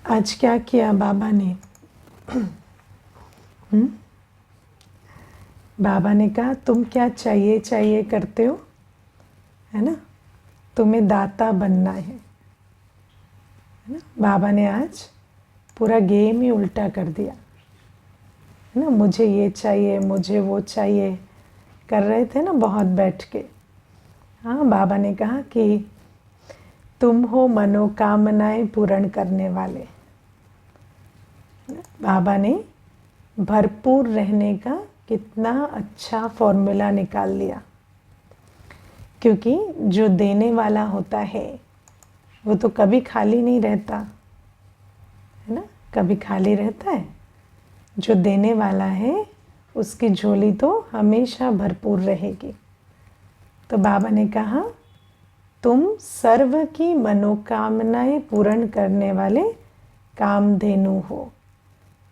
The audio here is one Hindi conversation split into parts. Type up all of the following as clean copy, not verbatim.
आज क्या किया बाबा ने? बाबा ने कहा तुम क्या चाहिए चाहिए करते हो, है ना? तुम्हें दाता बनना है ना? बाबा ने आज पूरा गेम ही उल्टा कर दिया, है ना? मुझे ये चाहिए, मुझे वो चाहिए कर रहे थे ना बहुत बैठ के। हाँ, बाबा ने कहा कि तुम हो मनोकामनाएं पूर्ण करने वाले। बाबा ने भरपूर रहने का कितना अच्छा फॉर्मूला निकाल लिया, क्योंकि जो देने वाला होता है वो तो कभी खाली नहीं रहता, है ना? कभी खाली रहता है? जो देने वाला है उसकी झोली तो हमेशा भरपूर रहेगी। तो बाबा ने कहा तुम सर्व की मनोकामनाएं पूर्ण करने वाले कामधेनु हो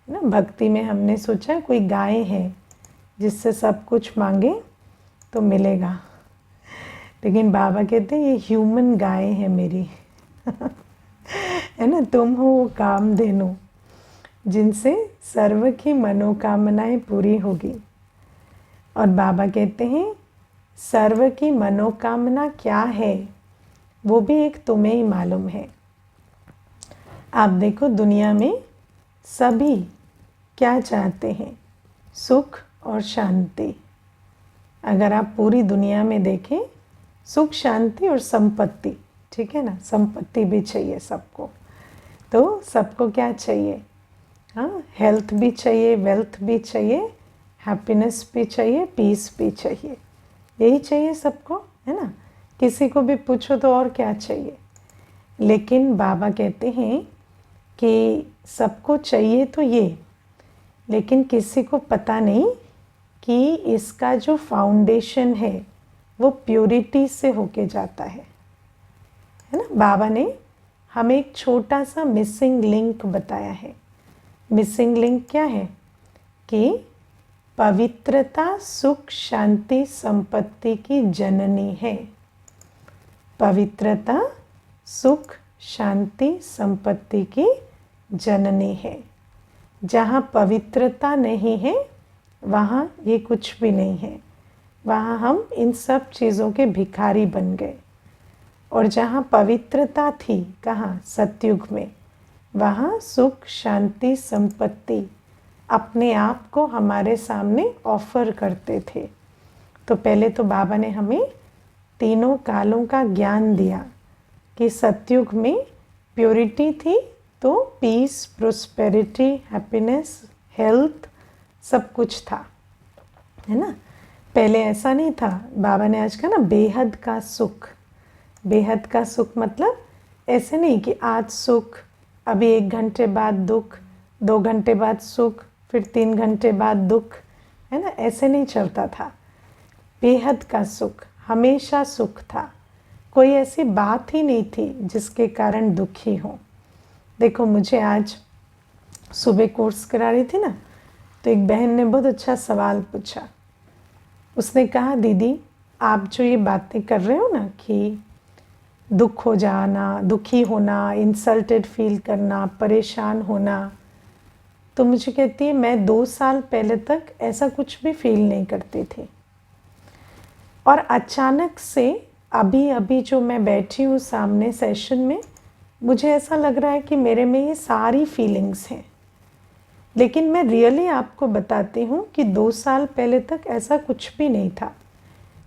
ना। भक्ति में हमने सोचा कोई गाय है जिससे सब कुछ मांगे तो मिलेगा, लेकिन बाबा कहते हैं ये ह्यूमन गाय है मेरी है ना। तुम हो वो कामधेनु जिनसे सर्व की मनोकामनाएं पूरी होगी। और बाबा कहते हैं सर्व की मनोकामना क्या है वो भी एक तुम्हें ही मालूम है। आप देखो दुनिया में सभी क्या चाहते हैं? सुख और शांति। अगर आप पूरी दुनिया में देखें, सुख, शांति और संपत्ति, ठीक है ना? संपत्ति भी चाहिए सबको। तो सबको क्या चाहिए? हाँ, हेल्थ भी चाहिए, वेल्थ भी चाहिए, हैप्पीनेस भी चाहिए, पीस भी चाहिए। यही चाहिए सबको, है ना? किसी को भी पूछो तो और क्या चाहिए। लेकिन बाबा कहते हैं कि सबको चाहिए तो ये, लेकिन किसी को पता नहीं कि इसका जो फाउंडेशन है वो प्योरिटी से होके जाता है ना? बाबा ने हमें एक छोटा सा मिसिंग लिंक बताया है। मिसिंग लिंक क्या है? कि पवित्रता सुख शांति संपत्ति की जननी है। पवित्रता सुख शांति संपत्ति की जननी है। जहाँ पवित्रता नहीं है वहाँ ये कुछ भी नहीं है, वहाँ हम इन सब चीज़ों के भिखारी बन गए। और जहाँ पवित्रता थी, कहाँ? सतयुग में, वहाँ सुख शांति संपत्ति अपने आप को हमारे सामने ऑफर करते थे। तो पहले तो बाबा ने हमें तीनों कालों का ज्ञान दिया कि सतयुग में प्योरिटी थी तो पीस, प्रोस्पेरिटी, हैप्पीनेस, हेल्थ सब कुछ था, है ना? पहले ऐसा नहीं था। बाबा ने आज कहा ना बेहद का सुख। बेहद का सुख मतलब ऐसे नहीं कि आज सुख, अभी 1 घंटे बाद दुख, 2 घंटे बाद सुख, फिर 3 घंटे बाद दुख, है ना? ऐसे नहीं चलता था। बेहद का सुख, हमेशा सुख था। कोई ऐसी बात ही नहीं थी जिसके कारण दुखी हो। देखो मुझे आज सुबह कोर्स करा रही थी ना, तो एक बहन ने बहुत अच्छा सवाल पूछा। उसने कहा दीदी आप जो ये बातें कर रहे हो ना कि दुख हो जाना, दुखी होना, इंसल्टेड फील करना, परेशान होना, तो मुझे कहती है मैं 2 साल पहले तक ऐसा कुछ भी फील नहीं करती थी, और अचानक से अभी अभी जो मैं बैठी हूँ सामने सेशन में, मुझे ऐसा लग रहा है कि मेरे में ये सारी फीलिंग्स हैं। लेकिन मैं रियली आपको बताती हूँ कि 2 साल पहले तक ऐसा कुछ भी नहीं था।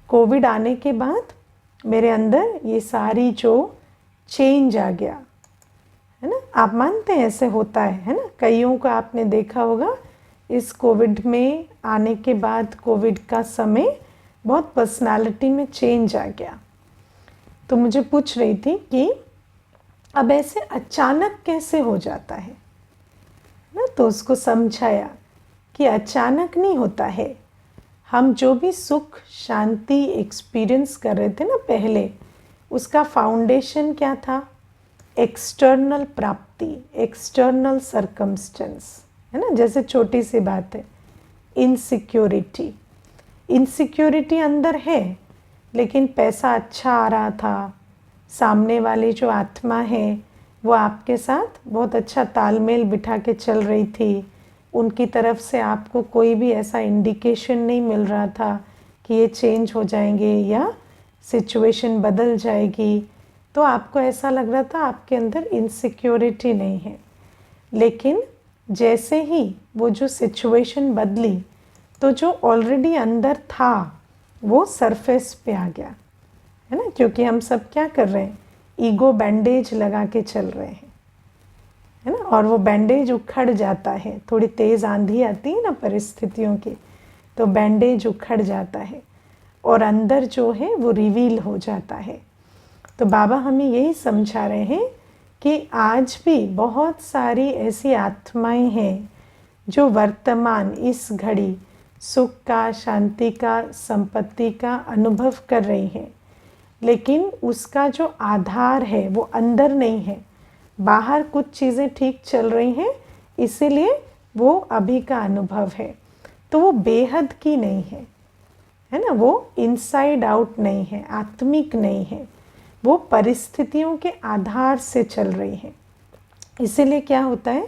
कोविड आने के बाद मेरे अंदर ये सारी जो चेंज आ गया, है ना? आप मानते हैं ऐसे होता है ना? कईयों को आपने देखा होगा इस कोविड में आने के बाद, कोविड का समय बहुत पर्सनालिटी में चेंज आ गया। तो मुझे पूछ रही थी कि अब ऐसे अचानक कैसे हो जाता है ना? तो उसको समझाया कि अचानक नहीं होता है। हम जो भी सुख शांति एक्सपीरियंस कर रहे थे ना पहले, उसका फाउंडेशन क्या था? एक्सटर्नल प्राप्ति, एक्सटर्नल सर्कमस्टेंस, है ना? जैसे छोटी सी बात है, इनसिक्योरिटी। इनसिक्योरिटी अंदर है, लेकिन पैसा अच्छा आ रहा था, सामने वाली जो आत्मा है वो आपके साथ बहुत अच्छा तालमेल बिठा के चल रही थी, उनकी तरफ से आपको कोई भी ऐसा इंडिकेशन नहीं मिल रहा था कि ये चेंज हो जाएंगे या सिचुएशन बदल जाएगी, तो आपको ऐसा लग रहा था आपके अंदर इनसिक्योरिटी नहीं है। लेकिन जैसे ही वो जो सिचुएशन बदली तो जो ऑलरेडी अंदर था वो सरफेस पे आ गया, है ना। क्योंकि हम सब क्या कर रहे हैं, ईगो बैंडेज लगा के चल रहे हैं, है ना। और वो बैंडेज उखड़ जाता है, थोड़ी तेज़ आंधी आती है ना परिस्थितियों की, तो बैंडेज उखड़ जाता है और अंदर जो है वो रिवील हो जाता है। तो बाबा हमें यही समझा रहे हैं कि आज भी बहुत सारी ऐसी आत्माएं हैं जो वर्तमान इस घड़ी सुख का, शांति का, संपत्ति का अनुभव कर रही हैं, लेकिन उसका जो आधार है वो अंदर नहीं है। बाहर कुछ चीज़ें ठीक चल रही हैं, इसीलिए वो अभी का अनुभव है, तो वो बेहद की नहीं है, है ना। वो इनसाइड आउट नहीं है, आत्मिक नहीं है, वो परिस्थितियों के आधार से चल रही है। इसीलिए क्या होता है,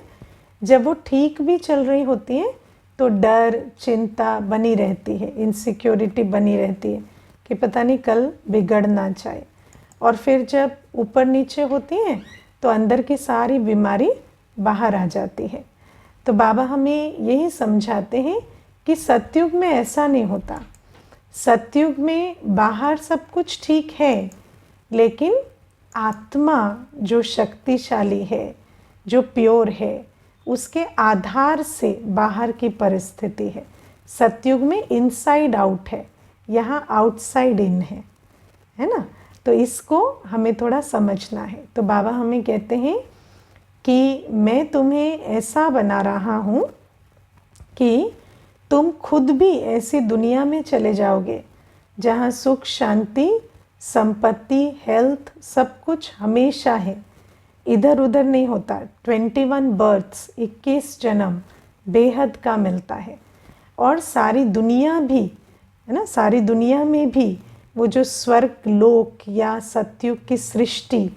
जब वो ठीक भी चल रही होती है तो डर, चिंता बनी रहती है, इनसिक्योरिटी बनी रहती है कि पता नहीं कल बिगड़ ना जाए। और फिर जब ऊपर नीचे होती हैं तो अंदर की सारी बीमारी बाहर आ जाती है। तो बाबा हमें यही समझाते हैं कि सतयुग में ऐसा नहीं होता। सतयुग में बाहर सब कुछ ठीक है, लेकिन आत्मा जो शक्तिशाली है, जो प्योर है, उसके आधार से बाहर की परिस्थिति है। सतयुग में इनसाइड आउट है, यहाँ आउटसाइड इन है ना। तो इसको हमें थोड़ा समझना है। तो बाबा हमें कहते हैं कि मैं तुम्हें ऐसा बना रहा हूँ कि तुम खुद भी ऐसी दुनिया में चले जाओगे जहाँ सुख, शांति, संपत्ति, हेल्थ सब कुछ हमेशा है, इधर उधर नहीं होता। 21 बर्थ्स, 21 जन्म बेहद का मिलता है। और सारी दुनिया भी, है ना, सारी दुनिया में भी वो जो स्वर्ग लोक या सतयुग की सृष्टि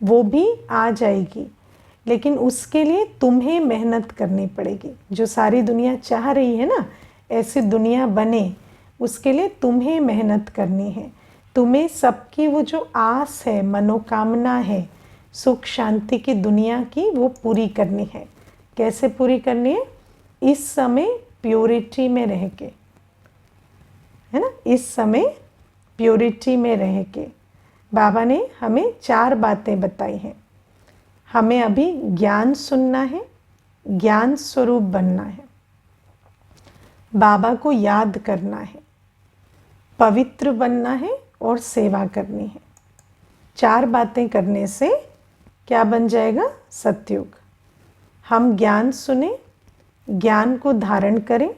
वो भी आ जाएगी, लेकिन उसके लिए तुम्हें मेहनत करनी पड़ेगी। जो सारी दुनिया चाह रही है ना ऐसी दुनिया बने, उसके लिए तुम्हें मेहनत करनी है। तुम्हें सबकी वो जो आस है, मनोकामना है सुख शांति की दुनिया की, वो पूरी करनी है। कैसे पूरी करनी है? इस समय प्योरिटी में रह के, है ना, इस समय प्योरिटी में रह के। बाबा ने हमें 4 बातें बताई हैं। हमें अभी ज्ञान सुनना है, ज्ञान स्वरूप बनना है, बाबा को याद करना है, पवित्र बनना है और सेवा करनी है। 4 बातें करने से क्या बन जाएगा? सतयुग। हम ज्ञान सुने, ज्ञान को धारण करें,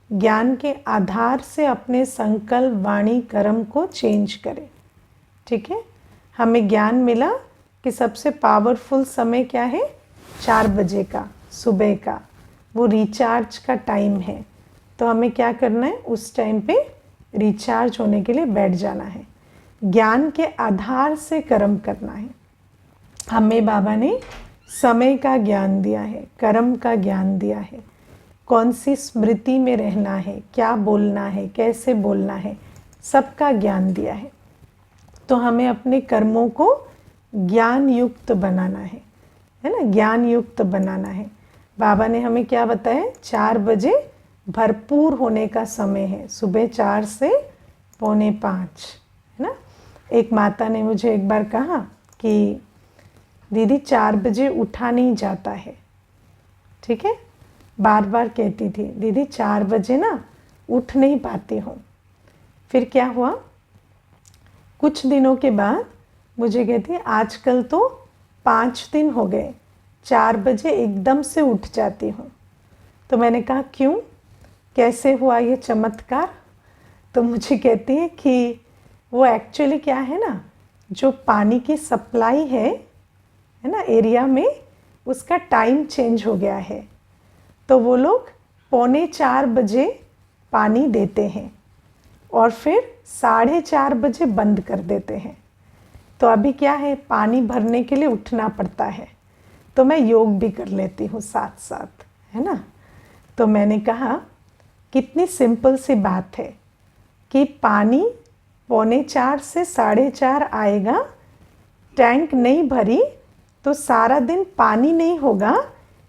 ज्ञान के आधार से अपने संकल्प, वाणी, कर्म को चेंज करें। ठीक है, हमें ज्ञान मिला कि सबसे पावरफुल समय क्या है? 4 बजे का सुबह का, वो रिचार्ज का टाइम है। तो हमें क्या करना है? उस टाइम पे रिचार्ज होने के लिए बैठ जाना है। ज्ञान के आधार से कर्म करना है। हमें बाबा ने समय का ज्ञान दिया है, कर्म का ज्ञान दिया है, कौन सी स्मृति में रहना है, क्या बोलना है, कैसे बोलना है, सबका ज्ञान दिया है। तो हमें अपने कर्मों को ज्ञान युक्त बनाना है ना, ज्ञान युक्त बनाना है। बाबा ने हमें क्या बताया? 4 बजे भरपूर होने का समय है, सुबह 4 से 4:45, है ना। एक माता ने मुझे एक बार कहा कि दीदी 4 बजे उठा नहीं जाता है। ठीक है, बार बार कहती थी दीदी 4 बजे ना उठ नहीं पाती हूँ। फिर क्या हुआ, कुछ दिनों के बाद मुझे कहती है आजकल तो 5 दिन हो गए 4 बजे एकदम से उठ जाती हूँ। तो मैंने कहा क्यों, कैसे हुआ ये चमत्कार? तो मुझे कहती है कि वो एक्चुअली क्या है ना, जो पानी की सप्लाई है ना एरिया में, उसका टाइम चेंज हो गया है। तो वो लोग 3:45 बजे पानी देते हैं और फिर 4:30 बजे बंद कर देते हैं। तो अभी क्या है, पानी भरने के लिए उठना पड़ता है, तो मैं योग भी कर लेती हूँ साथ साथ, है ना। तो मैंने कहा कितनी सिंपल सी बात है कि पानी 3:45 से 4:30 आएगा, टैंक नहीं भरी तो सारा दिन पानी नहीं होगा,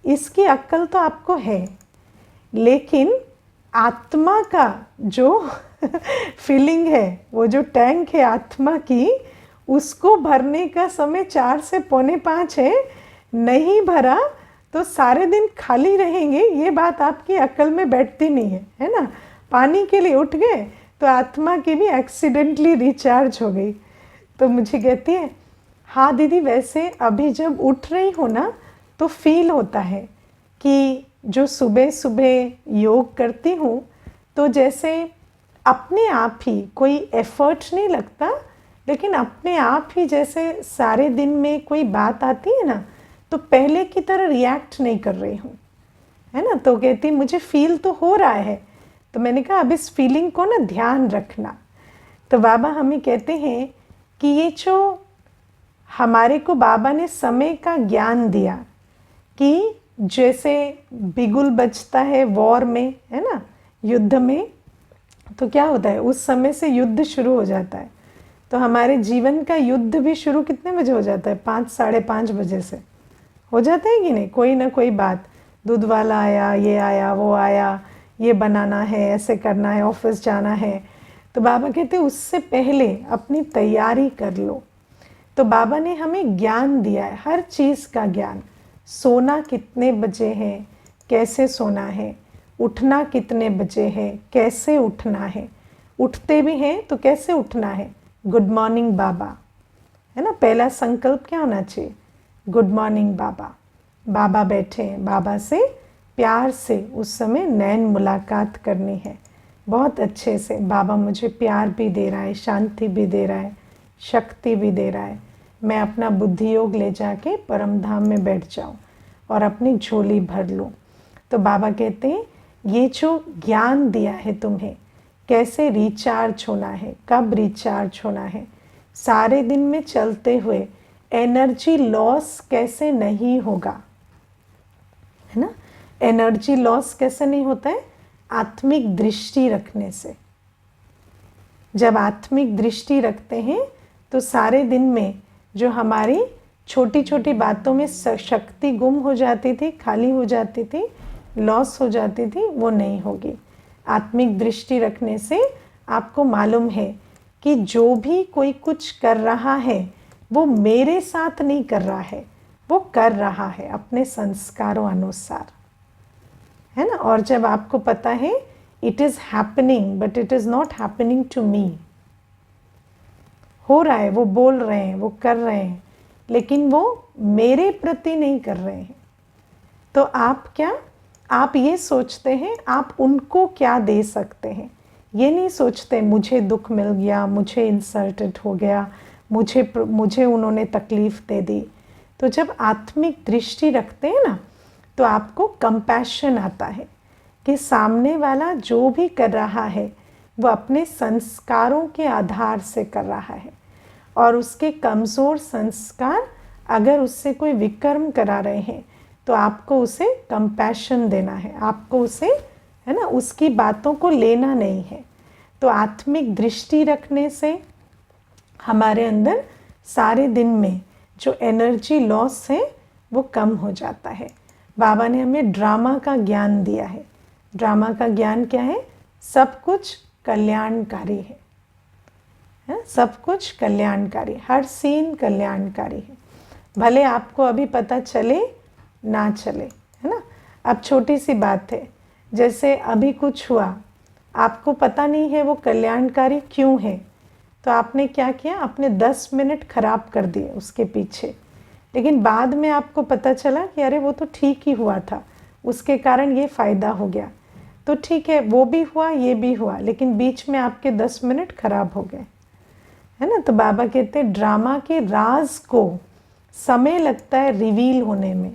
इसकी अक्ल तो आपको है। लेकिन आत्मा का जो फीलिंग है, वो जो टैंक है आत्मा की, उसको भरने का समय 4 से 4:45 है। नहीं भरा तो सारे दिन खाली रहेंगे, ये बात आपकी अक्ल में बैठती नहीं है ना। पानी के लिए उठ गए तो आत्मा की भी एक्सीडेंटली रिचार्ज हो गई। तो मुझे कहती है, हाँ दीदी, वैसे अभी जब उठ रही हो ना तो फील होता है कि जो सुबह सुबह योग करती हूँ तो जैसे अपने आप ही कोई एफर्ट नहीं लगता, लेकिन अपने आप ही जैसे सारे दिन में कोई बात आती है ना तो पहले की तरह रिएक्ट नहीं कर रही हूँ, है ना। तो कहती मुझे फील तो हो रहा है। तो मैंने कहा अब इस फीलिंग को ना ध्यान रखना। तो बाबा हमें कहते हैं कि ये जो हमारे को बाबा ने समय का ज्ञान दिया कि जैसे बिगुल बजता है वॉर में, है ना, युद्ध में, तो क्या होता है उस समय से युद्ध शुरू हो जाता है। तो हमारे जीवन का युद्ध भी शुरू कितने बजे हो जाता है? 5 साढ़े 5 बजे से हो जाता है कि नहीं। कोई ना कोई बात, दूध वाला आया, ये आया, वो आया, ये बनाना है, ऐसे करना है, ऑफिस जाना है। तो बाबा कहते हैं उससे पहले अपनी तैयारी कर लो। तो बाबा ने हमें ज्ञान दिया है, हर चीज़ का ज्ञान। सोना कितने बजे है, कैसे सोना है, उठना कितने बजे है, कैसे उठना है, उठते भी हैं तो कैसे उठना है। गुड मॉर्निंग बाबा, है ना। पहला संकल्प क्या होना चाहिए? गुड मॉर्निंग बाबा। बाबा बैठे हैं, बाबा से प्यार से उस समय नैन मुलाकात करनी है, बहुत अच्छे से। बाबा मुझे प्यार भी दे रहा है, शांति भी दे रहा है, शक्ति भी दे रहा है। मैं अपना बुद्धि योग ले जाके परम धाम में बैठ जाऊं और अपनी झोली भर लूं। तो बाबा कहते हैं ये जो ज्ञान दिया है तुम्हें, कैसे रिचार्ज होना है, कब रिचार्ज होना है, सारे दिन में चलते हुए एनर्जी लॉस कैसे नहीं होगा, है ना। एनर्जी लॉस कैसे नहीं होता है? आत्मिक दृष्टि रखने से। जब आत्मिक दृष्टि रखते हैं तो सारे दिन में जो हमारी छोटी छोटी बातों में शक्ति गुम हो जाती थी, खाली हो जाती थी, लॉस हो जाती थी, वो नहीं होगी। आत्मिक दृष्टि रखने से आपको मालूम है कि जो भी कोई कुछ कर रहा है वो मेरे साथ नहीं कर रहा है, वो कर रहा है अपने संस्कारों अनुसार, है ना। और जब आपको पता है it is happening but it is not happening to me, हो रहा है, वो बोल रहे हैं, वो कर रहे हैं, लेकिन वो मेरे प्रति नहीं कर रहे हैं, तो आप क्या, आप ये सोचते हैं आप उनको क्या दे सकते हैं। ये नहीं सोचते मुझे दुख मिल गया, मुझे इंसल्टेड हो गया, मुझे उन्होंने तकलीफ़ दे दी। तो जब आत्मिक दृष्टि रखते हैं ना तो आपको कंपैशन आता है कि सामने वाला जो भी कर रहा है वो अपने संस्कारों के आधार से कर रहा है, और उसके कमज़ोर संस्कार अगर उससे कोई विकर्म करा रहे हैं तो आपको उसे कंपैशन देना है, आपको उसे, है ना, उसकी बातों को लेना नहीं है। तो आत्मिक दृष्टि रखने से हमारे अंदर सारे दिन में जो एनर्जी लॉस है वो कम हो जाता है। बाबा ने हमें ड्रामा का ज्ञान दिया है। ड्रामा का ज्ञान क्या है? सब कुछ कल्याणकारी है, सब कुछ कल्याणकारी, हर सीन कल्याणकारी है। भले आपको अभी पता चले ना चले, है ना। अब छोटी सी बात है, जैसे अभी कुछ हुआ, आपको पता नहीं है वो कल्याणकारी क्यों है, तो आपने क्या किया, आपने 10 मिनट खराब कर दिए उसके पीछे, लेकिन बाद में आपको पता चला कि अरे वो तो ठीक ही हुआ था, उसके कारण ये फ़ायदा हो गया। तो ठीक है, वो भी हुआ, ये भी हुआ, लेकिन बीच में आपके 10 मिनट खराब हो गए, है ना। तो बाबा कहते हैं ड्रामा के राज को समय लगता है रिवील होने में।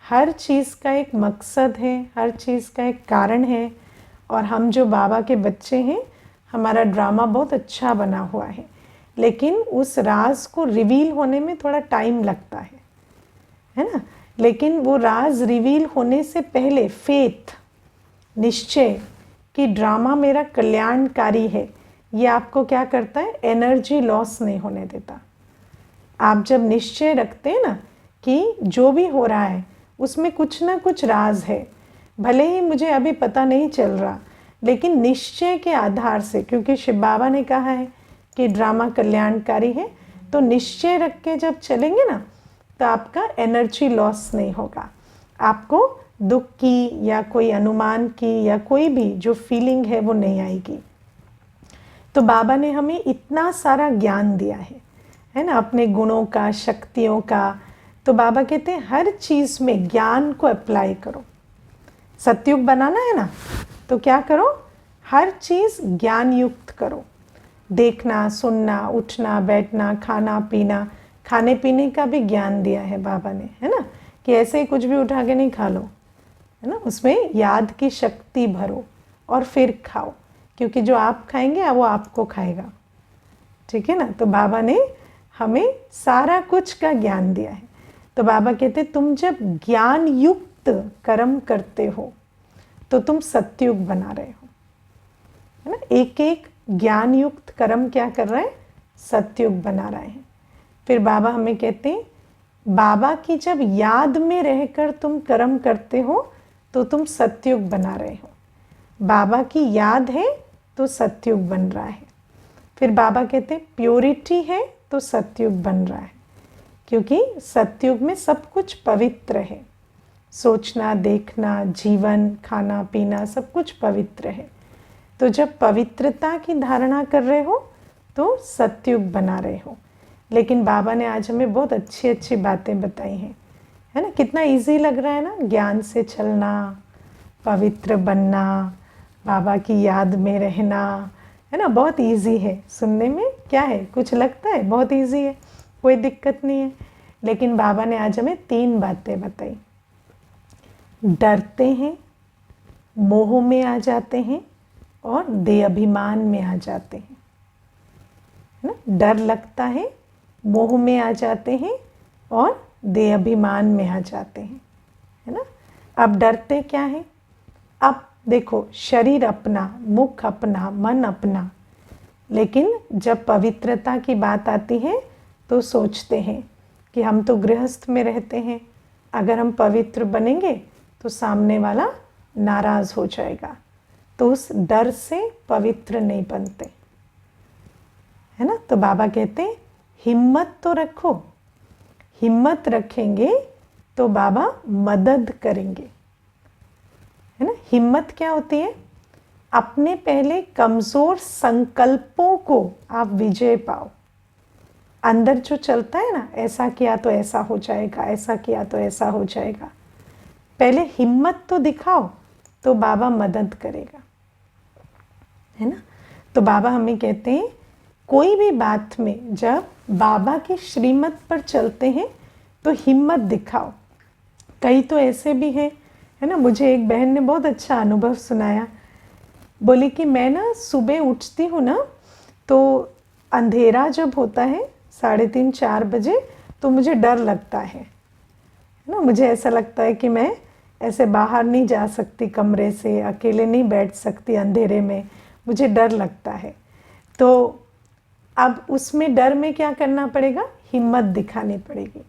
हर चीज़ का एक मकसद है, हर चीज़ का एक कारण है, और हम जो बाबा के बच्चे हैं, हमारा ड्रामा बहुत अच्छा बना हुआ है, लेकिन उस राज को रिवील होने में थोड़ा टाइम लगता है ना। लेकिन वो राज रिवील होने से पहले फेथ, निश्चय कि ड्रामा मेरा कल्याणकारी है, ये आपको क्या करता है, एनर्जी लॉस नहीं होने देता। आप जब निश्चय रखते हैं ना कि जो भी हो रहा है उसमें कुछ ना कुछ राज है, भले ही मुझे अभी पता नहीं चल रहा, लेकिन निश्चय के आधार से, क्योंकि शिव बाबा ने कहा है कि ड्रामा कल्याणकारी है, तो निश्चय रख के जब चलेंगे ना तो आपका एनर्जी लॉस नहीं होगा। आपको दुख की या कोई अनुमान की या कोई भी जो फीलिंग है वो नहीं आएगी। तो बाबा ने हमें इतना सारा ज्ञान दिया है ना, अपने गुणों का, शक्तियों का। तो बाबा कहते हैं हर चीज़ में ज्ञान को अप्लाई करो। सतयुग बनाना है ना, तो क्या करो, हर चीज़ ज्ञान युक्त करो। देखना, सुनना, उठना, बैठना, खाना पीना, खाने पीने का भी ज्ञान दिया है बाबा ने, है ना, कि ऐसे ही कुछ भी उठा के नहीं खा लो, है ना, उसमें याद की शक्ति भरो और फिर खाओ, क्योंकि जो आप खाएंगे वो आपको खाएगा। ठीक है ना। तो बाबा ने हमें सारा कुछ का ज्ञान दिया है। तो बाबा कहते तुम जब ज्ञान युक्त कर्म करते हो तो तुम सतयुग बना रहे हो, है ना। एक एक ज्ञान युक्त कर्म क्या कर रहा है, सतयुग बना रहे हैं। फिर बाबा हमें कहते हैं बाबा की जब याद में रहकर तुम कर्म करते हो तो तुम सतयुग बना रहे हो। बाबा की याद है तो सतयुग बन रहा है। फिर बाबा कहते हैं प्योरिटी है तो सतयुग बन रहा है, क्योंकि सतयुग में सब कुछ पवित्र है। सोचना, देखना, जीवन, खाना पीना सब कुछ पवित्र है। तो जब पवित्रता की धारणा कर रहे हो तो सतयुग बना रहे हो। लेकिन बाबा ने आज हमें बहुत अच्छी अच्छी बातें बताई हैं, है ना। कितना इजी लग रहा है ना, ज्ञान से चलना, पवित्र बनना, बाबा की याद में रहना, है ना। बहुत इजी है सुनने में, क्या है, कुछ लगता है बहुत इजी है, कोई दिक्कत नहीं है। लेकिन बाबा ने आज हमें 3 बातें बताई। डरते हैं, मोह में आ जाते हैं और देह अभिमान में आ जाते हैं, है ना। डर लगता है, मोह में आ जाते हैं और देह अभिमान में आ जाते हैं, है ना। अब डरते क्या है, अब देखो शरीर अपना, मुख अपना, मन अपना, लेकिन जब पवित्रता की बात आती है तो सोचते हैं कि हम तो गृहस्थ में रहते हैं, अगर हम पवित्र बनेंगे तो सामने वाला नाराज़ हो जाएगा, तो उस डर से पवित्र नहीं बनते, है ना। तो बाबा कहते हैं हिम्मत तो रखो, हिम्मत रखेंगे तो बाबा मदद करेंगे, है ना। हिम्मत क्या होती है, अपने पहले कमज़ोर संकल्पों को आप विजय पाओ। अंदर जो चलता है ना, ऐसा किया तो ऐसा हो जाएगा, ऐसा किया तो ऐसा हो जाएगा, पहले हिम्मत तो दिखाओ तो बाबा मदद करेगा, है ना। तो बाबा हमें कहते हैं कोई भी बात में जब बाबा की श्रीमत पर चलते हैं तो हिम्मत दिखाओ। कई तो ऐसे भी हैं, है ना। मुझे एक बहन ने बहुत अच्छा अनुभव सुनाया, बोली कि मैं ना सुबह उठती हूँ ना, तो अंधेरा जब होता है 3:30-4 बजे तो मुझे डर लगता है ना। मुझे ऐसा लगता है कि मैं ऐसे बाहर नहीं जा सकती कमरे से, अकेले नहीं बैठ सकती अंधेरे में, मुझे डर लगता है। तो अब उसमें डर में क्या करना पड़ेगा, हिम्मत दिखानी पड़ेगी।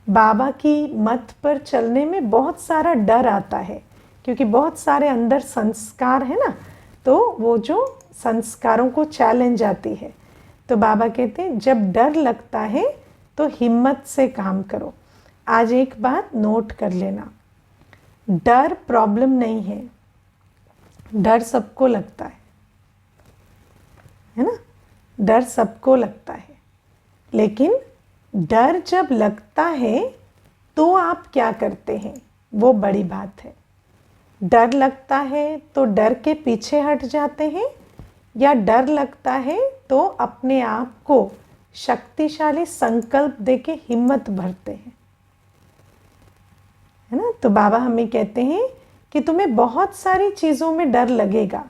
बाबा की मत पर चलने में बहुत सारा डर आता है, क्योंकि बहुत सारे अंदर संस्कार है ना, तो वो जो संस्कारों को चैलेंज आती है। तो बाबा कहते हैं जब डर लगता है तो हिम्मत से काम करो। आज एक बात नोट कर लेना, डर प्रॉब्लम नहीं है, डर सबको लगता है ना। डर सबको लगता है, लेकिन डर जब लगता है तो आप क्या करते हैं, वो बड़ी बात है। डर लगता है तो डर के पीछे हट जाते हैं, या डर लगता है तो अपने आप को शक्तिशाली संकल्प देके हिम्मत भरते हैं, है ना। तो बाबा हमें कहते हैं कि तुम्हें बहुत सारी चीज़ों में डर लगेगा,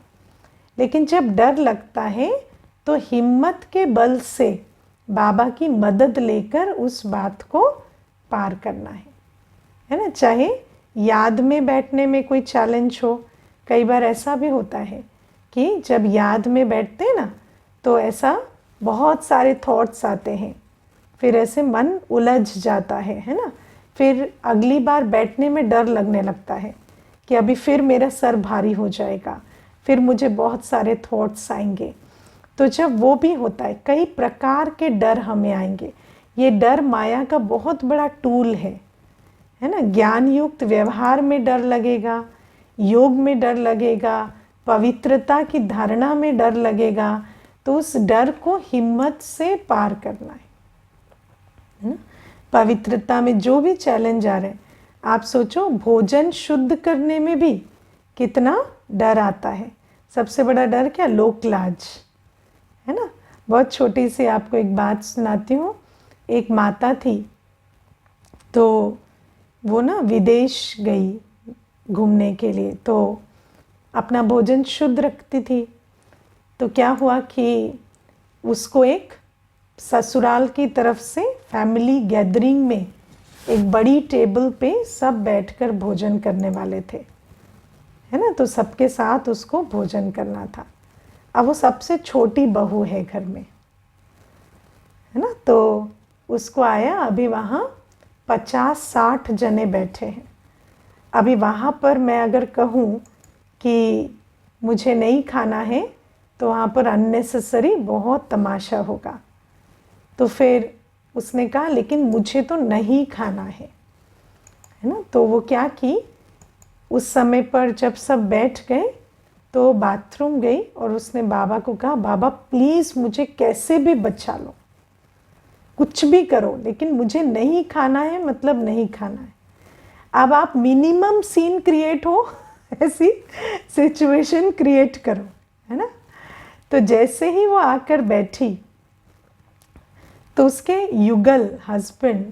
लेकिन जब डर लगता है तो हिम्मत के बल से बाबा की मदद लेकर उस बात को पार करना है ना। चाहे याद में बैठने में कोई चैलेंज हो, कई बार ऐसा भी होता है कि जब याद में बैठते हैं ना तो ऐसा बहुत सारे थॉट्स आते हैं, फिर ऐसे मन उलझ जाता है ना। फिर अगली बार बैठने में डर लगने लगता है कि अभी फिर मेरा सर भारी हो जाएगा, फिर मुझे बहुत सारे थॉट्स आएंगे। तो जब वो भी होता है, कई प्रकार के डर हमें आएंगे। ये डर माया का बहुत बड़ा टूल है ना। ज्ञान युक्त व्यवहार में डर लगेगा, योग में डर लगेगा, पवित्रता की धारणा में डर लगेगा। तो उस डर को हिम्मत से पार करना है ना। पवित्रता में जो भी चैलेंज आ रहे हैं, आप सोचो भोजन शुद्ध करने में भी कितना डर आता है। सबसे बड़ा डर क्या? लोक लाज, है ना। बहुत छोटी सी आपको एक बात सुनाती हूँ। एक माता थी, तो वो ना विदेश गई घूमने के लिए, तो अपना भोजन शुद्ध रखती थी। तो क्या हुआ कि उसको एक ससुराल की तरफ से फैमिली गैदरिंग में एक बड़ी टेबल पे सब बैठकर भोजन करने वाले थे, है ना। तो सबके साथ उसको भोजन करना था। अब वो सबसे छोटी बहू है घर में, है ना। तो उसको आया, अभी वहाँ 50-60 जने बैठे हैं। अभी वहाँ पर मैं अगर कहूँ कि मुझे नहीं खाना है तो वहाँ पर अननेसेसरी बहुत तमाशा होगा। तो फिर उसने कहा लेकिन मुझे तो नहीं खाना है ना। तो वो क्या की, उस समय पर जब सब बैठ गए तो बाथरूम गई और उसने बाबा को कहा, बाबा प्लीज़ मुझे कैसे भी बचा लो, कुछ भी करो, लेकिन मुझे नहीं खाना है, मतलब नहीं खाना है। अब आप मिनिमम सीन क्रिएट हो ऐसी सिचुएशन क्रिएट करो, है ना। तो जैसे ही वो आकर बैठी तो उसके युगल हस्बैंड,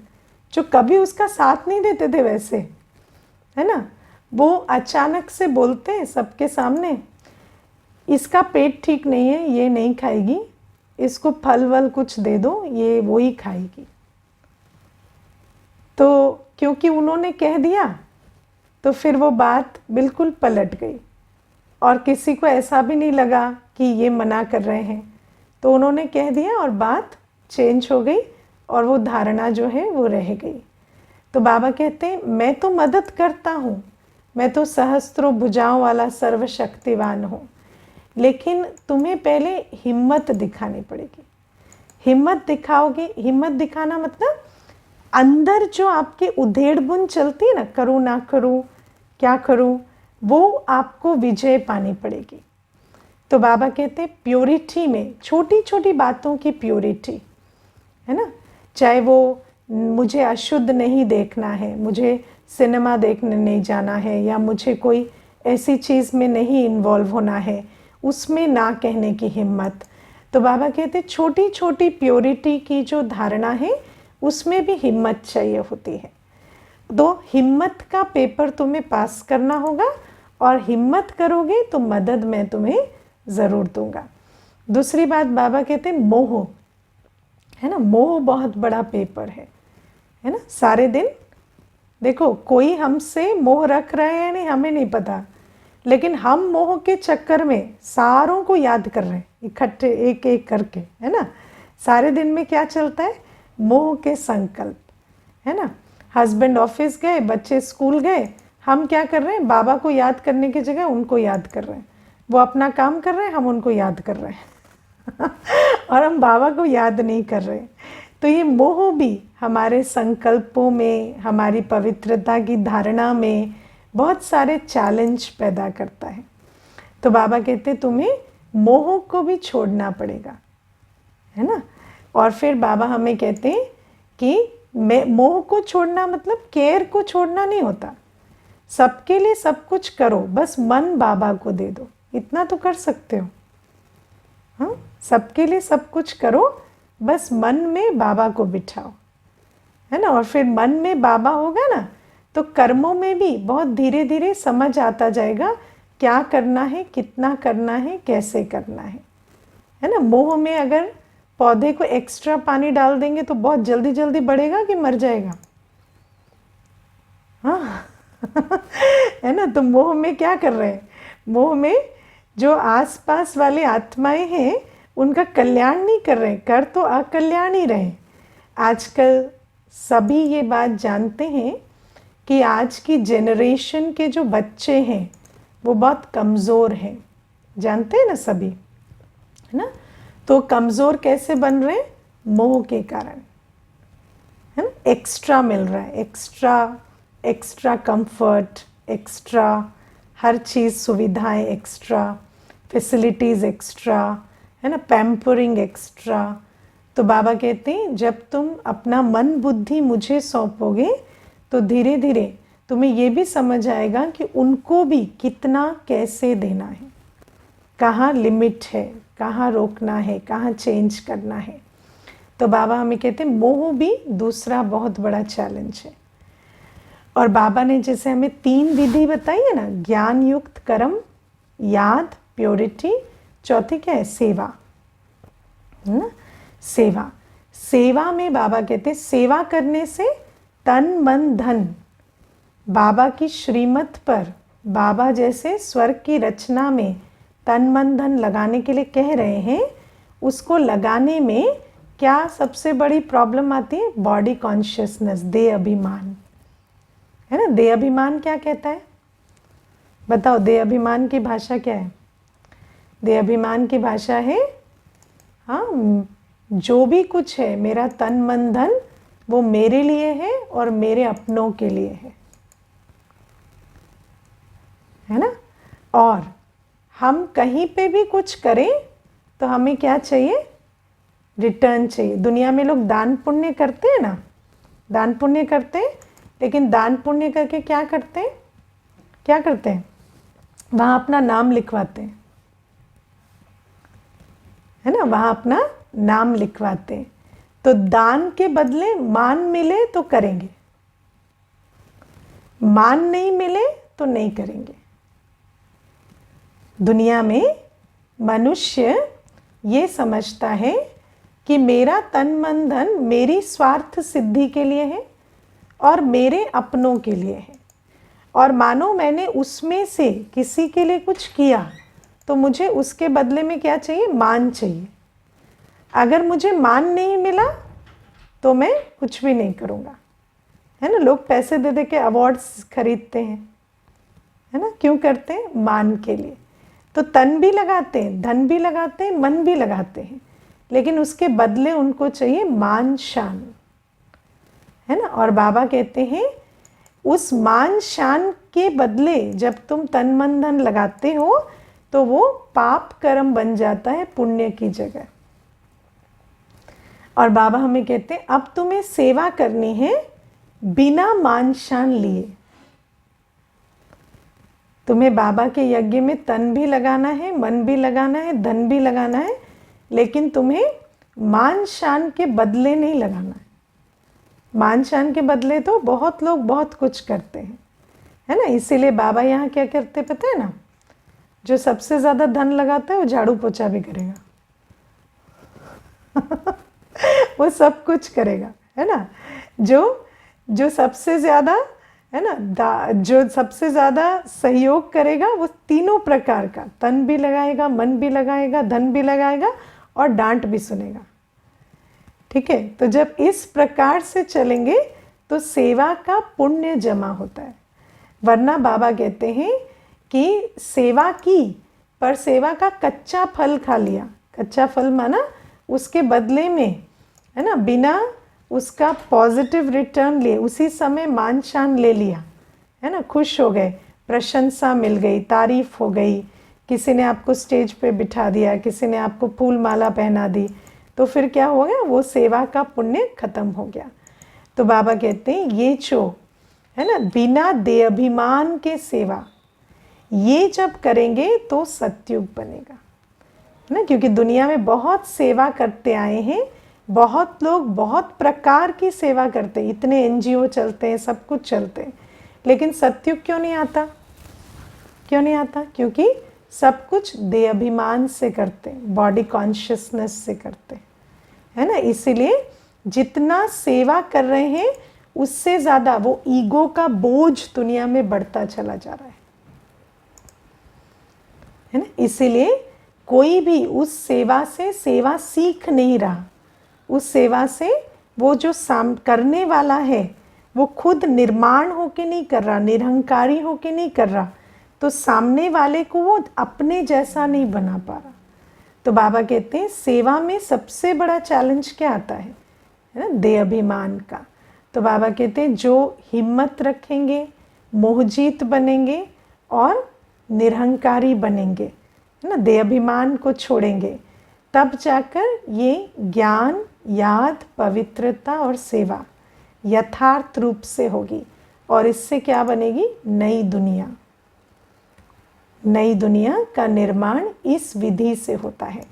जो कभी उसका साथ नहीं देते थे वैसे, है ना, वो अचानक से बोलते हैं सबके सामने, इसका पेट ठीक नहीं है, ये नहीं खाएगी, इसको फल वल कुछ दे दो, ये वो ही खाएगी। तो क्योंकि उन्होंने कह दिया तो फिर वो बात बिल्कुल पलट गई और किसी को ऐसा भी नहीं लगा कि ये मना कर रहे हैं। तो उन्होंने कह दिया और बात चेंज हो गई और वो धारणा जो है वो रह गई। तो बाबा कहते हैं मैं तो मदद करता हूँ, मैं तो सहस्त्रों भुजाओं वाला सर्वशक्तिवान हूँ, लेकिन तुम्हें पहले हिम्मत दिखानी पड़ेगी। हिम्मत दिखाओगे, हिम्मत दिखाना मतलब अंदर जो आपके उधेड़ बुन चलती है ना, करूँ ना करूँ, क्या करूँ, वो आपको विजय पानी पड़ेगी। तो बाबा कहते हैं प्योरिटी में, छोटी छोटी बातों की प्योरिटी, है ना। चाहे वो मुझे अशुद्ध नहीं देखना है, मुझे सिनेमा देखने नहीं जाना है, या मुझे कोई ऐसी चीज़ में नहीं इन्वॉल्व होना है, उसमें ना कहने की हिम्मत। तो बाबा कहते हैं छोटी छोटी प्योरिटी की जो धारणा है उसमें भी हिम्मत चाहिए होती है। तो हिम्मत का पेपर तुम्हें पास करना होगा और हिम्मत करोगे तो मदद मैं तुम्हें ज़रूर दूंगा। दूसरी बात बाबा कहते हैं मोह, है ना। मोह बहुत बड़ा पेपर है ना। सारे दिन देखो कोई हमसे मोह रख रहा है या नहीं हमें नहीं पता, लेकिन हम मोह के चक्कर में सारों को याद कर रहे हैं इकट्ठे एक एक करके, है ना। सारे दिन में क्या चलता है? मोह के संकल्प, है ना। हस्बैंड ऑफिस गए, बच्चे स्कूल गए, हम क्या कर रहे हैं? बाबा को याद करने की जगह उनको याद कर रहे हैं। वो अपना काम कर रहे हैं, हम उनको याद कर रहे हैं और हम बाबा को याद नहीं कर रहे। तो ये मोह भी हमारे संकल्पों में, हमारी पवित्रता की धारणा में बहुत सारे चैलेंज पैदा करता है। तो बाबा कहते तुम्हें मोह को भी छोड़ना पड़ेगा, है ना। और फिर बाबा हमें कहते हैं कि मोह को छोड़ना मतलब केयर को छोड़ना नहीं होता। सबके लिए सब कुछ करो, बस मन बाबा को दे दो, इतना तो कर सकते हो। हाँ, सबके लिए सब कुछ करो, बस मन में बाबा को बिठाओ, है ना। और फिर मन में बाबा होगा ना तो कर्मों में भी बहुत धीरे धीरे समझ आता जाएगा क्या करना है, कितना करना है, कैसे करना है ना। मोह में अगर पौधे को एक्स्ट्रा पानी डाल देंगे तो बहुत जल्दी जल्दी बढ़ेगा कि मर जाएगा? हाँ है ना। तो मोह में क्या कर रहे हैं? मोह में जो आसपास वाले आत्माएं हैं उनका कल्याण नहीं कर रहे, कर तो अकल्याण ही रहे। आजकल सभी ये बात जानते हैं कि आज की जनरेशन के जो बच्चे हैं वो बहुत कमज़ोर हैं, जानते हैं ना सभी, है ना। तो कमज़ोर कैसे बन रहे हैं? मोह के कारण, है ना। एक्स्ट्रा मिल रहा है, एक्स्ट्रा कंफर्ट, एक्स्ट्रा हर चीज़, सुविधाएं एक्स्ट्रा, फैसिलिटीज़ एक्स्ट्रा, है ना, पैम्परिंग एक्स्ट्रा। तो बाबा कहते हैं जब तुम अपना मन बुद्धि मुझे सौंपोगे तो धीरे धीरे तुम्हें ये भी समझ आएगा कि उनको भी कितना कैसे देना है, कहाँ लिमिट है, कहाँ रोकना है, कहाँ चेंज करना है। तो बाबा हमें कहते हैं मोह भी दूसरा बहुत बड़ा चैलेंज है। और बाबा ने जैसे हमें 3 विधि बताई है ना, ज्ञान युक्त कर्म, याद, प्योरिटी, चौथी क्या है? सेवा, है ना। सेवा में बाबा कहते हैं सेवा करने से तन मन धन बाबा की श्रीमत पर, बाबा जैसे स्वर्ग की रचना में तन मन धन लगाने के लिए कह रहे हैं, उसको लगाने में क्या सबसे बड़ी प्रॉब्लम आती है? बॉडी कॉन्शियसनेस, देह अभिमान, है ना। देह अभिमान क्या कहता है? बताओ, देह अभिमान की भाषा क्या है? देह अभिमान की भाषा है, हाँ, जो भी कुछ है मेरा तन मन धन वो मेरे लिए है और मेरे अपनों के लिए है ना। और हम कहीं पे भी कुछ करें तो हमें क्या चाहिए? रिटर्न चाहिए। दुनिया में लोग दान पुण्य करते हैं ना, दान पुण्य करते हैं, लेकिन दान पुण्य करके क्या करते हैं? क्या करते हैं? वहाँ अपना नाम लिखवाते हैं, है ना, वहाँ अपना नाम लिखवाते हैं। तो दान के बदले मान मिले तो करेंगे, मान नहीं मिले तो नहीं करेंगे। दुनिया में मनुष्य ये समझता है कि मेरा तन मन धन मेरी स्वार्थ सिद्धि के लिए है और मेरे अपनों के लिए है, और मानो मैंने उसमें से किसी के लिए कुछ किया तो मुझे उसके बदले में क्या चाहिए? मान चाहिए। अगर मुझे मान नहीं मिला तो मैं कुछ भी नहीं करूँगा, है ना। लोग पैसे दे दे के अवार्ड्स खरीदते हैं, है ना, क्यों करते हैं? मान के लिए। तो तन भी लगाते हैं, धन भी लगाते हैं, मन भी लगाते हैं, लेकिन उसके बदले उनको चाहिए मान शान, है ना। और बाबा कहते हैं उस मान शान के बदले जब तुम तन मन धन लगाते हो तो वो पाप कर्म बन जाता है पुण्य की जगह। और बाबा हमें कहते हैं अब तुम्हें सेवा करनी है बिना मान शान लिए। तुम्हें बाबा के यज्ञ में तन भी लगाना है, मन भी लगाना है, धन भी लगाना है, लेकिन तुम्हें मान शान के बदले नहीं लगाना है। मान शान के बदले तो बहुत लोग बहुत कुछ करते हैं, है ना। इसीलिए बाबा यहाँ क्या करते पता है ना? जो सबसे ज़्यादा धन लगाता है वो झाड़ू पोछा भी करेगा वो सब कुछ करेगा, है ना। जो सबसे ज़्यादा, है ना, जो सबसे ज़्यादा सहयोग करेगा वो तीनों प्रकार का, तन भी लगाएगा, मन भी लगाएगा, धन भी लगाएगा और डांट भी सुनेगा। ठीक है, तो जब इस प्रकार से चलेंगे तो सेवा का पुण्य जमा होता है। वरना बाबा कहते हैं कि सेवा की पर सेवा का कच्चा फल खा लिया। कच्चा फल माना उसके बदले में, है ना, बिना उसका पॉजिटिव रिटर्न लिए उसी समय मान शान ले लिया, है ना, खुश हो गए, प्रशंसा मिल गई, तारीफ हो गई, किसी ने आपको स्टेज पे बिठा दिया, किसी ने आपको फूल माला पहना दी, तो फिर क्या हो गया? वो सेवा का पुण्य खत्म हो गया। तो बाबा कहते हैं ये जो है ना बिना देह अभिमान के सेवा, ये जब करेंगे तो सतयुग बनेगा, है ना। क्योंकि दुनिया में बहुत सेवा करते आए हैं, बहुत लोग बहुत प्रकार की सेवा करते हैं, इतने एनजीओ चलते हैं, सब कुछ चलते हैं, लेकिन सतयुग क्यों नहीं आता? क्यों नहीं आता? क्योंकि सब कुछ देह अभिमान से करते हैं, बॉडी कॉन्शियसनेस से करते हैं, है ना। इसीलिए जितना सेवा कर रहे हैं उससे ज़्यादा वो ईगो का बोझ दुनिया में बढ़ता चला जा रहा है ना। इसीलिए कोई भी उस सेवा से सेवा सीख नहीं रहा। उस सेवा से वो जो करने वाला है वो खुद निर्माण होके नहीं कर रहा, निरहंकारी होके नहीं कर रहा, तो सामने वाले को वो अपने जैसा नहीं बना पा रहा। तो बाबा कहते हैं सेवा में सबसे बड़ा चैलेंज क्या आता है ना, देह अभिमान का। तो बाबा कहते हैं जो हिम्मत रखेंगे, मोहजीत बनेंगे और निरहंकारी बनेंगे, है ना, देह अभिमान को छोड़ेंगे, तब जाकर ये ज्ञान, याद, पवित्रता और सेवा यथार्थ रूप से होगी। और इससे क्या बनेगी, नई दुनिया। नई दुनिया का निर्माण इस विधि से होता है।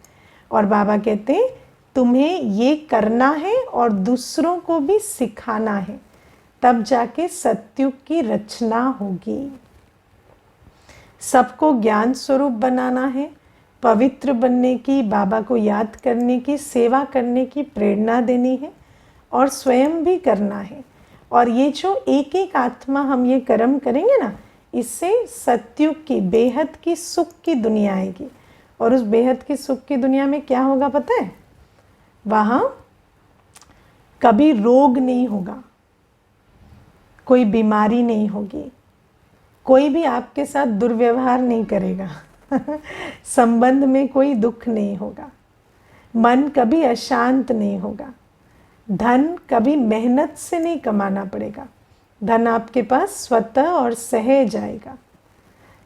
और बाबा कहते हैं तुम्हें ये करना है और दूसरों को भी सिखाना है, तब जाके सत्युग की रचना होगी। सबको ज्ञान स्वरूप बनाना है, पवित्र बनने की, बाबा को याद करने की, सेवा करने की प्रेरणा देनी है और स्वयं भी करना है। और ये जो एक एक आत्मा हम ये कर्म करेंगे ना, इससे सत्युग की, बेहद की सुख की दुनिया आएगी। और उस बेहद की सुख की दुनिया में क्या होगा पता है, वहाँ कभी रोग नहीं होगा, कोई बीमारी नहीं होगी, कोई भी आपके साथ दुर्व्यवहार नहीं करेगा संबंध में कोई दुख नहीं होगा, मन कभी अशांत नहीं होगा, धन कभी मेहनत से नहीं कमाना पड़ेगा, धन आपके पास स्वतः और सहज आएगा।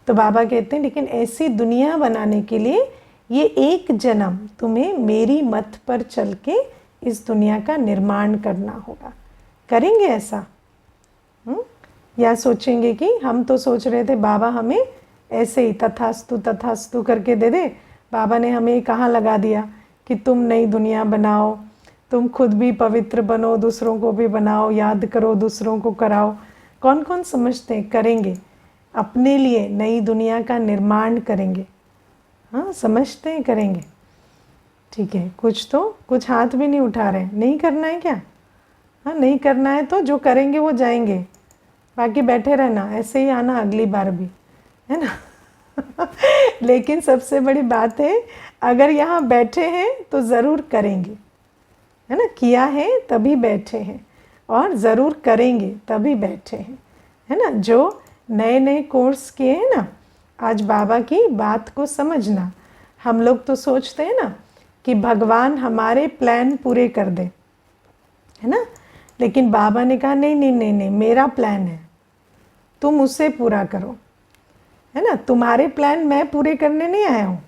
तो बाबा कहते हैं लेकिन ऐसी दुनिया बनाने के लिए ये एक जन्म तुम्हें मेरी मत पर चल के इस दुनिया का निर्माण करना होगा। करेंगे ऐसा? या सोचेंगे कि हम तो सोच रहे थे बाबा हमें ऐसे ही तथास्तु तथास्तु करके दे दे, बाबा ने हमें कहाँ लगा दिया कि तुम नई दुनिया बनाओ, तुम खुद भी पवित्र बनो, दूसरों को भी बनाओ, याद करो, दूसरों को कराओ। कौन कौन समझते हैं करेंगे, अपने लिए नई दुनिया का निर्माण करेंगे? हाँ, समझते हैं करेंगे, ठीक है। कुछ हाथ भी नहीं उठा रहे, नहीं करना है क्या? हाँ, नहीं करना है तो जो करेंगे वो जाएंगे, बाकी बैठे रहना, ऐसे ही आना अगली बार भी, है ना लेकिन सबसे बड़ी बात है अगर यहाँ बैठे हैं तो ज़रूर करेंगे, है ना। किया है तभी बैठे हैं और ज़रूर करेंगे तभी बैठे हैं, है ना। जो नए नए कोर्स किए हैं ना, आज बाबा की बात को समझना। हम लोग तो सोचते हैं ना कि भगवान हमारे प्लान पूरे कर दे, है ना, लेकिन बाबा ने कहा नहीं नहीं नहीं नहीं, मेरा प्लान है, तुम उसे पूरा करो, है ना। तुम्हारे प्लान मैं पूरे करने नहीं आया हूँ,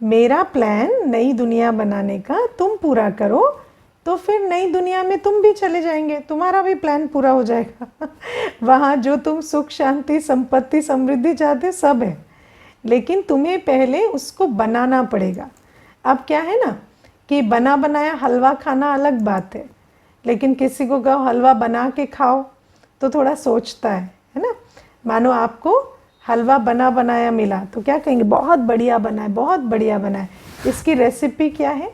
मेरा प्लान नई दुनिया बनाने का तुम पूरा करो, तो फिर नई दुनिया में तुम भी चले जाएंगे, तुम्हारा भी प्लान पूरा हो जाएगा वहाँ जो तुम सुख, शांति, संपत्ति, समृद्धि चाहते सब है, लेकिन तुम्हें पहले उसको बनाना पड़ेगा। अब क्या है ना कि बना बनाया हलवा खाना अलग बात है, लेकिन किसी को कहो हलवा बना के खाओ तो थोड़ा सोचता है ना। मानो आपको हलवा बना बनाया मिला तो क्या कहेंगे, बहुत बढ़िया बना है, बहुत बढ़िया बना है, इसकी रेसिपी क्या है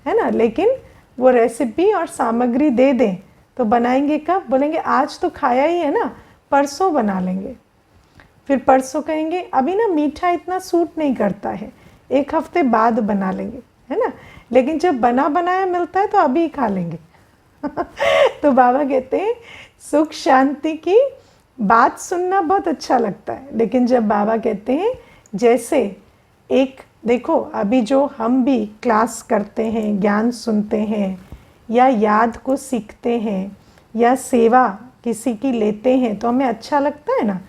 ना। लेकिन वो रेसिपी और सामग्री दे दें तो बनाएंगे कब? बोलेंगे आज तो खाया ही है ना, परसों बना लेंगे। फिर परसों कहेंगे अभी ना मीठा इतना सूट नहीं करता है, एक हफ्ते बाद बना लेंगे, है ना। लेकिन जब बना बनाया मिलता है तो अभी खा लेंगे तो बाबा कहते हैं सुख शांति की बात सुनना बहुत अच्छा लगता है, लेकिन जब बाबा कहते हैं जैसे एक देखो अभी जो हम भी क्लास करते हैं, ज्ञान सुनते हैं या याद को सीखते हैं या सेवा किसी की लेते हैं तो हमें अच्छा लगता है ना।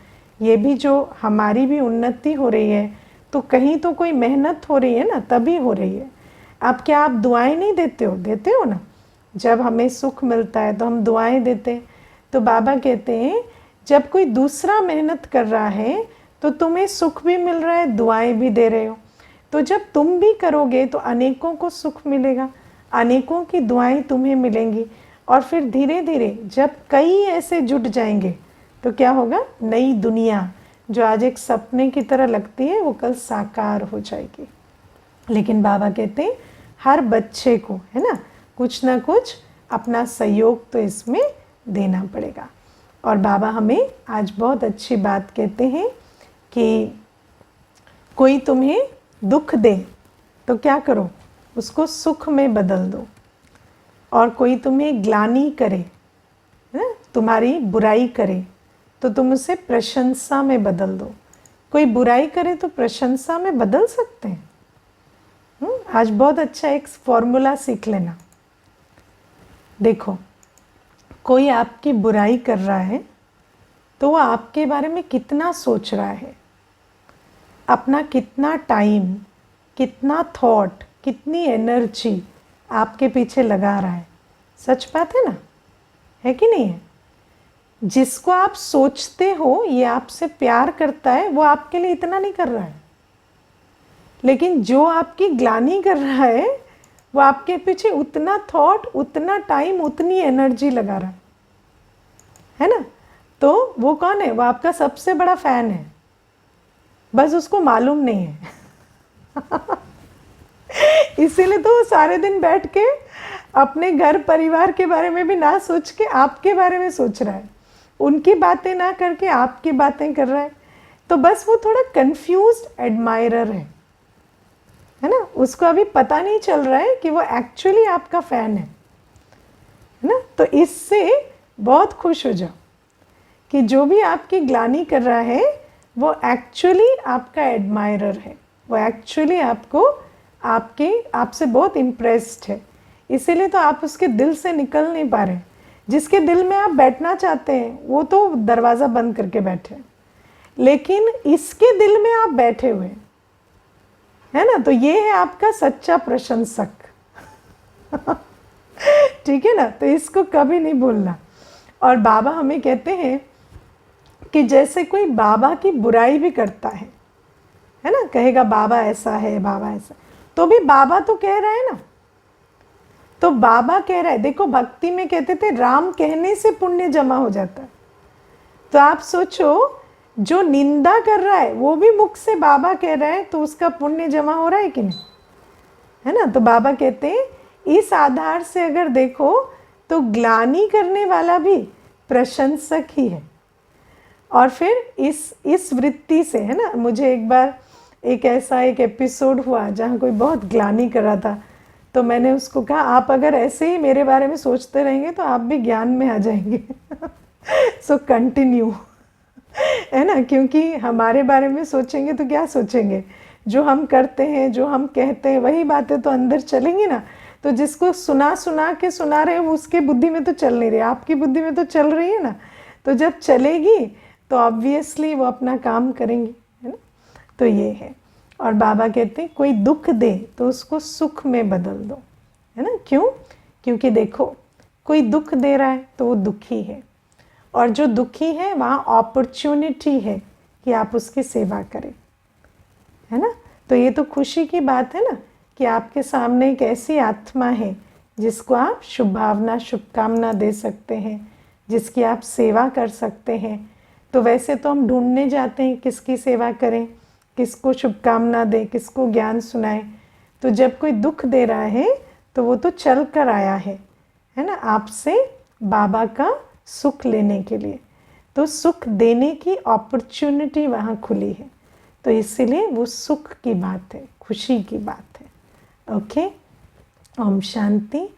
ये भी जो हमारी भी उन्नति हो रही है तो कहीं तो कोई मेहनत हो रही है ना, तभी हो रही है। अब क्या आप दुआएं नहीं देते हो? देते हो ना। जब हमें सुख मिलता है तो हम दुआएं देते हैं। तो बाबा कहते हैं जब कोई दूसरा मेहनत कर रहा है तो तुम्हें सुख भी मिल रहा है, दुआएं भी दे रहे हो, तो जब तुम भी करोगे तो अनेकों को सुख मिलेगा, अनेकों की दुआएं तुम्हें मिलेंगी। और फिर धीरे धीरे जब कई ऐसे जुट जाएंगे तो क्या होगा, नई दुनिया जो आज एक सपने की तरह लगती है वो कल साकार हो जाएगी। लेकिन बाबा कहते हैं हर बच्चे को, है ना, कुछ ना कुछ अपना सहयोग तो इसमें देना पड़ेगा। और बाबा हमें आज बहुत अच्छी बात कहते हैं कि कोई तुम्हें दुख दे तो क्या करो, उसको सुख में बदल दो। और कोई तुम्हें ग्लानि करे, तुम्हारी बुराई करे, तो तुम उसे प्रशंसा में बदल दो। कोई बुराई करे तो प्रशंसा में बदल सकते हैं। आज बहुत अच्छा एक फॉर्मूला सीख लेना। देखो, कोई आपकी बुराई कर रहा है तो वो आपके बारे में कितना सोच रहा है, अपना कितना टाइम, कितना थॉट, कितनी एनर्जी आपके पीछे लगा रहा है। सच बात है ना, है कि नहीं है? जिसको आप सोचते हो ये आपसे प्यार करता है, वो आपके लिए इतना नहीं कर रहा है। लेकिन जो आपकी ग्लानि कर रहा है वो आपके पीछे उतना थॉट, उतना टाइम, उतनी एनर्जी लगा रहा है ना। तो वो कौन है? वो आपका सबसे बड़ा फैन है, बस उसको मालूम नहीं है। इसीलिए तो सारे दिन बैठ के अपने घर परिवार के बारे में भी ना सोच के आपके बारे में सोच रहा है, उनकी बातें ना करके आपकी बातें कर रहा है। तो बस वो थोड़ा कंफ्यूज्ड एडमायरर है ना। उसको अभी पता नहीं चल रहा है कि वो एक्चुअली आपका फैन है ना। तो इससे बहुत खुश हो जाओ कि जो भी आपकी ग्लानि कर रहा है वो एक्चुअली आपका एडमायरर है, वो एक्चुअली आपसे बहुत इम्प्रेस्ड है। इसीलिए तो आप उसके दिल से निकल नहीं पा रहे। जिसके दिल में आप बैठना चाहते हैं वो तो दरवाज़ा बंद करके बैठे, लेकिन इसके दिल में आप बैठे हुए है ना। तो ये है आपका सच्चा प्रशंसक। ठीक है ना। तो इसको कभी नहीं भूलना। और बाबा हमें कहते हैं कि जैसे कोई बाबा की बुराई भी करता है ना, कहेगा बाबा ऐसा है, बाबा ऐसा, तो भी बाबा तो कह रहा है ना। तो बाबा कह रहा है, देखो भक्ति में कहते थे राम कहने से पुण्य जमा हो जाता है। तो आप सोचो, जो निंदा कर रहा है वो भी मुख से बाबा कह रहा है, तो उसका पुण्य जमा हो रहा है कि नहीं, है ना। तो बाबा कहते हैं इस आधार से अगर देखो तो ग्लानि करने वाला भी प्रशंसक ही है। और फिर इस वृत्ति से, है ना, मुझे एक बार एक एपिसोड हुआ जहाँ कोई बहुत ग्लानि कर रहा था, तो मैंने उसको कहा आप अगर ऐसे ही मेरे बारे में सोचते रहेंगे तो आप भी ज्ञान में आ जाएंगे। सो कंटिन्यू, है ना। क्योंकि हमारे बारे में सोचेंगे तो क्या सोचेंगे, जो हम करते हैं, जो हम कहते हैं, वही बातें तो अंदर चलेंगी ना। तो जिसको सुना रहे हो उसके बुद्धि में तो चल नहीं रही, आपकी बुद्धि में तो चल रही है ना। तो जब चलेगी तो ऑब्वियसली वो अपना काम करेंगी, है ना। तो ये है। और बाबा कहते हैं कोई दुख दे तो उसको सुख में बदल दो, है ना। क्यों? क्योंकि देखो, कोई दुख दे रहा है तो वो दुखी है, और जो दुखी है वहाँ अपॉर्चुनिटी है कि आप उसकी सेवा करें, है ना। तो ये तो खुशी की बात है ना कि आपके सामने एक ऐसी आत्मा है जिसको आप शुभ भावना, शुभकामना दे सकते हैं, जिसकी आप सेवा कर सकते हैं। तो वैसे तो हम ढूंढने जाते हैं किसकी सेवा करें, किसको शुभकामना दें, किसको ज्ञान सुनाएं। तो जब कोई दुख दे रहा है तो वो तो चल कर आया है ना, आपसे बाबा का सुख लेने के लिए। तो सुख देने की अपॉर्चुनिटी वहाँ खुली है, तो इसीलिए वो सुख की बात है, खुशी की बात है। ओके, ओम शांति।